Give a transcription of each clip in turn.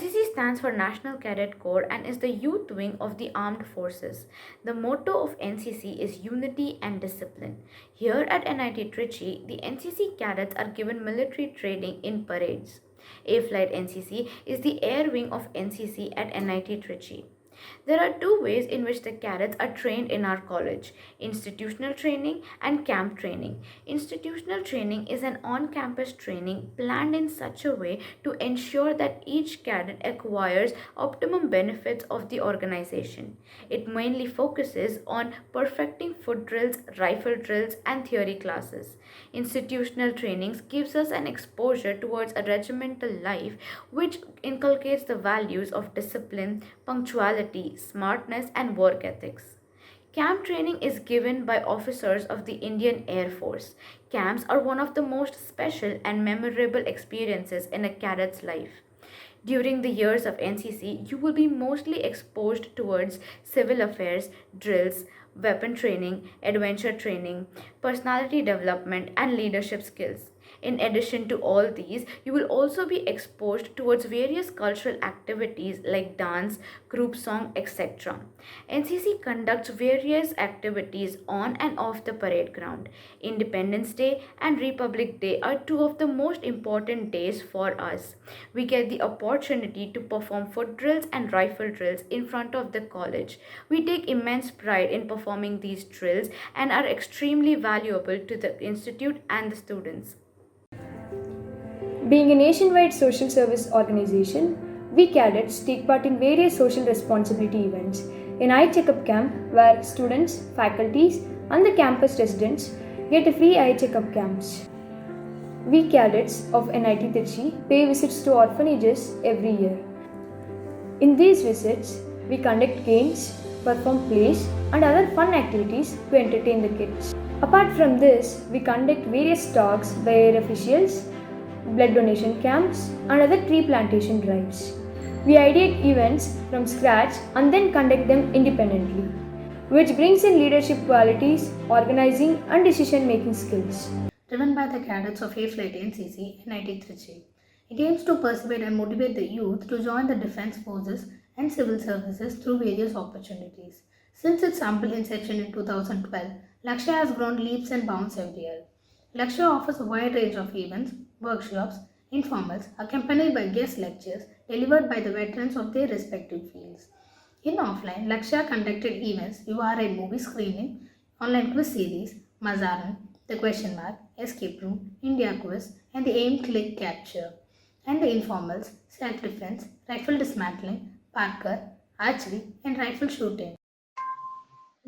NCC stands for National Cadet Corps and is the youth wing of the armed forces. The motto of NCC is unity and discipline. Here at NIT Trichy, the NCC cadets are given military training in parades. A Flight NCC is the air wing of NCC at NIT Trichy. There are two ways in which the cadets are trained in our college: institutional training and camp training. Institutional training is an on campus training planned in such a way to ensure that each cadet acquires optimum benefits of the organization. It mainly focuses on perfecting foot drills, rifle drills, and theory classes. Institutional trainings gives us an exposure towards a regimental life which inculcates the values of discipline, punctuality, smartness, and work ethics. Camp training is given by officers of the Indian Air Force. Camps are one of the most special and memorable experiences in a cadet's life. During the years of NCC, you will be mostly exposed towards civil affairs, drills, weapon training, adventure training, personality development, and leadership skills. In addition to all these, you will also be exposed towards various cultural activities like dance, group song, etc. NCC conducts various activities on and off the parade ground. Independence Day and Republic Day are two of the most important days for us. We get the opportunity to perform foot drills and rifle drills in front of the college. We take immense pride in performing these drills and are extremely valuable to the institute and the students. Being a nationwide social service organization, we cadets take part in various social responsibility events. In Eye Checkup Camp, where students, faculties, and the campus residents get a free eye checkup camps. We cadets of NIT Trichy pay visits to orphanages every year. In these visits, we conduct games, perform plays, and other fun activities to entertain the kids. Apart from this, we conduct various talks by air officials, blood donation camps, and other tree plantation drives. We ideate events from scratch and then conduct them independently, which brings in leadership qualities, organizing, and decision making skills. Driven by the cadets of A-Flight NCC and IT Trichy. It aims to persuade and motivate the youth to join the defense forces and civil services through various opportunities. Since its humble inception in 2012, Lakshya has grown leaps and bounds every year. Lakshya offers a wide range of events, workshops, informals, accompanied by guest lectures delivered by the veterans of their respective fields. In offline, Lakshya conducted events, URI movie screening, online quiz series, Mazaran, The Question Mark, Escape Room, India Quiz, and the Aim Click Capture. And the informals, self-defense, rifle dismantling, Parker, archery, and rifle shooting.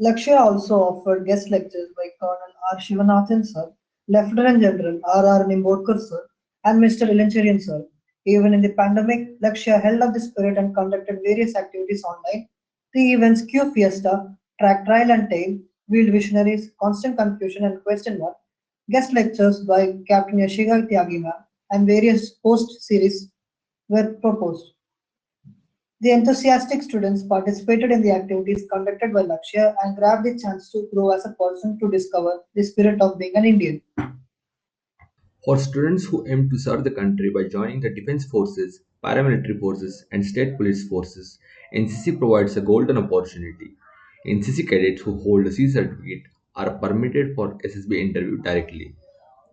Lakshya also offered guest lectures by Colonel R. Shivanathan Sir, Lieutenant General R. R. Nimbodkar Sir, and Mr. Ilancherian Sir. Even in the pandemic, Lakshya held up the spirit and conducted various activities online. The events Q Fiesta, Track Trial and Tail, Wheeled Visionaries, Constant Confusion and Question Mark, guest lectures by Captain Yashiga Tyagima, and various post series were proposed. The enthusiastic students participated in the activities conducted by Lakshya and grabbed the chance to grow as a person to discover the spirit of being an Indian. For students who aim to serve the country by joining the defense forces, paramilitary forces, and state police forces, NCC provides a golden opportunity. NCC cadets who hold a C certificate are permitted for SSB interview directly.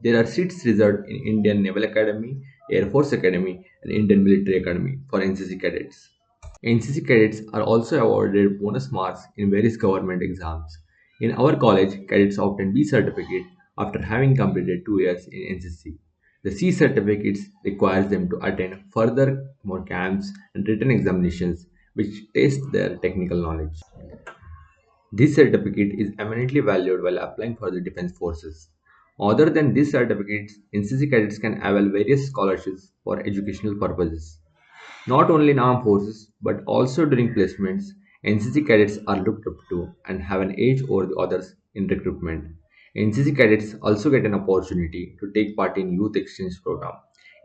There are seats reserved in Indian Naval Academy, Air Force Academy, and Indian Military Academy for NCC cadets. NCC cadets are also awarded bonus marks in various government exams. In our college, cadets obtain B certificate after having completed 2 years in NCC. The C certificates requires them to attend further more camps and written examinations which test their technical knowledge. This certificate is eminently valued while applying for the defense forces. Other than these certificates, NCC cadets can avail various scholarships for educational purposes. Not only in armed forces but also during placements, NCC cadets are looked up to and have an edge over the others in recruitment. NCC cadets also get an opportunity to take part in youth exchange program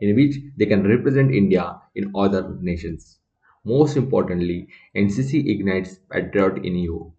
in which they can represent India in other nations. Most importantly, NCC ignites patriot in you.